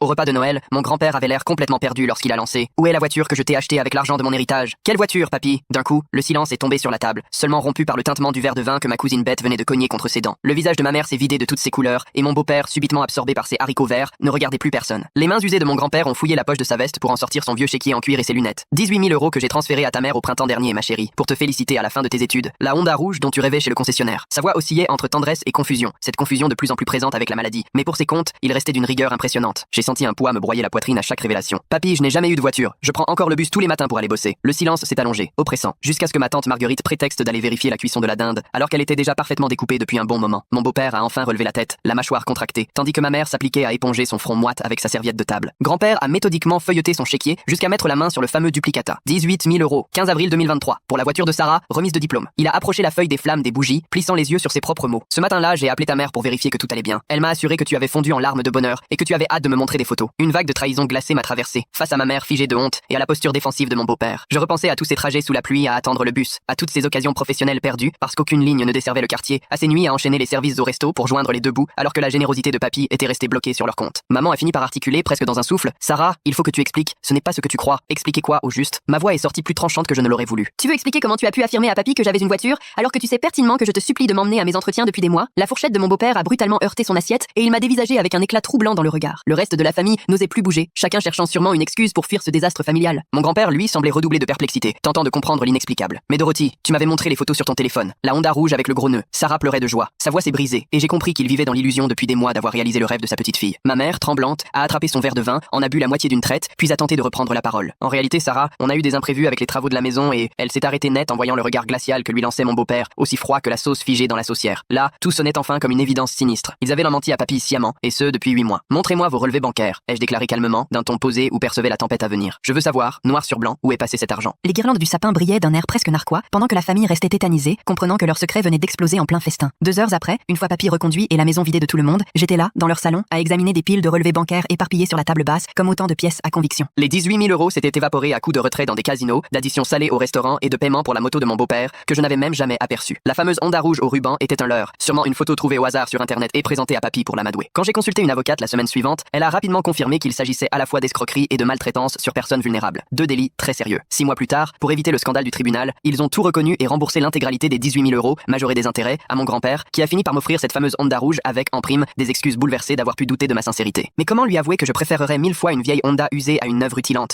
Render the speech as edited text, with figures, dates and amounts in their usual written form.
Au repas de Noël, mon grand-père avait l'air complètement perdu lorsqu'il a lancé: Où est la voiture que je t'ai achetée avec l'argent de mon héritage? Quelle voiture, papy? D'un coup, le silence est tombé sur la table, seulement rompu par le tintement du verre de vin que ma cousine Bette venait de cogner contre ses dents. Le visage de ma mère s'est vidé de toutes ses couleurs, et mon beau-père, subitement absorbé par ses haricots verts, ne regardait plus personne. Les mains usées de mon grand-père ont fouillé la poche de sa veste pour en sortir son vieux chéquier en cuir et ses lunettes. 18 000 € que j'ai transféré à ta mère au printemps dernier, ma chérie, pour te féliciter à la fin de tes études. La Honda rouge dont tu rêvais chez le concessionnaire. Sa voix oscillait entre tendresse et confusion, cette confusion de plus en plus présente avec la maladie. Mais pour ses comptes, il restait d'une rigueur impressionnante. J'ai senti un poids me broyer la poitrine à chaque révélation. Papy, je n'ai jamais eu de voiture. Je prends encore le bus tous les matins pour aller bosser. Le silence s'est allongé, oppressant, jusqu'à ce que ma tante Marguerite prétexte d'aller vérifier la cuisson de la dinde, alors qu'elle était déjà parfaitement découpée depuis un bon moment. Mon beau-père a enfin relevé la tête, la mâchoire contractée, tandis que ma mère s'appliquait à éponger son front moite avec sa serviette de table. Grand-père a méthodiquement feuilleté son chéquier jusqu'à mettre la main sur le fameux duplicata. 18 000 €, 15 avril 2023, pour la voiture de Sarah, remise de diplôme. Il a approché la feuille des flammes des bougies, plissant les yeux sur ses propres mots. Ce matin-là, j'ai appelé ta mère pour vérifier que tout allait bien. Elle m'a assuré que tu avais fondu en larmes de bonheur et que tu avais hâte de me montrer des photos. Une vague de trahison glacée m'a traversé, face à ma mère figée de honte et à la posture défensive de mon beau-père. Je repensais à tous ces trajets sous la pluie à attendre le bus, à toutes ces occasions professionnelles perdues parce qu'aucune ligne ne desservait le quartier, à ces nuits à enchaîner les services au resto pour joindre les deux bouts alors que la générosité de papy était restée bloquée sur leur compte. Maman a fini par articuler presque dans un souffle: Sarah, il faut que tu expliques, ce n'est pas ce que tu crois. Expliquer quoi au juste? Ma voix est sortie plus tranchante que je ne l'aurais voulu. Tu veux expliquer comment tu as pu affirmer à papy que j'avais une voiture alors que tu sais pertinemment que je te supplie de m'emmener à mes entretiens depuis des mois? La fourchette de mon beau-père a brutalement heurté son assiette et il m'a dévisagé avec un éclat troublant dans le regard. Le reste de la famille n'osait plus bouger, chacun cherchant sûrement une excuse pour fuir ce désastre familial. Mon grand-père, lui, semblait redoubler de perplexité, tentant de comprendre l'inexplicable. Mais Dorothy, tu m'avais montré les photos sur ton téléphone. La Honda rouge avec le gros nœud. Sarah pleurait de joie. Sa voix s'est brisée et j'ai compris qu'il vivait dans l'illusion depuis des mois d'avoir réalisé le rêve de sa petite fille. Ma mère, tremblante, a attrapé son verre de vin, en a bu la moitié d'une traite, puis a tenté de reprendre la parole. En réalité, Sarah, on a eu des imprévus avec les travaux de la maison et elle s'est arrêtée net en voyant le regard glacial que lui lançait mon beau-père, aussi froid que la sauce figée dans la saucière. Là, tout sonnait enfin comme une évidence sinistre. Ils avaient menti à papy sciemment, et ce depuis 8 mois. Montrez-moi vos relevés bancaires, ai-je déclaré calmement, d'un ton posé où percevait la tempête à venir. Je veux savoir, noir sur blanc, où est passé cet argent. Les guirlandes du sapin brillaient d'un air presque narquois, pendant que la famille restait tétanisée, comprenant que leur secret venait d'exploser en plein festin. 2 heures après, une fois papy reconduit et la maison vidée de tout le monde, j'étais là, dans leur salon, à examiner des piles de relevés bancaires éparpillés sur la table basse, comme autant de pièces à conviction. Les 18 000 € s'étaient évaporés à coups de retrait dans des casinos, d'additions salées au restaurant et de paiement pour la moto de mon beau-père, que je n'avais même jamais aperçu. La fameuse Honda rouge au ruban était un leurre, sûrement une photo trouvée au hasard sur internet et présentée à papy pour l'amadouer. Quand j'ai consulté une avocate la semaine suivante, elle a rapidement confirmé qu'il s'agissait à la fois d'escroquerie et de maltraitance sur personnes vulnérables. 2 délits très sérieux. 6 mois plus tard, pour éviter le scandale du tribunal, ils ont tout reconnu et remboursé l'intégralité des 18 000 €, majorés des intérêts, à mon grand-père, qui a fini par m'offrir cette fameuse Honda rouge avec, en prime, des excuses bouleversées d'avoir pu douter de ma sincérité. Mais comment lui avouer que je préférerais 1000 fois une vieille Honda usée à une neuve rutilante?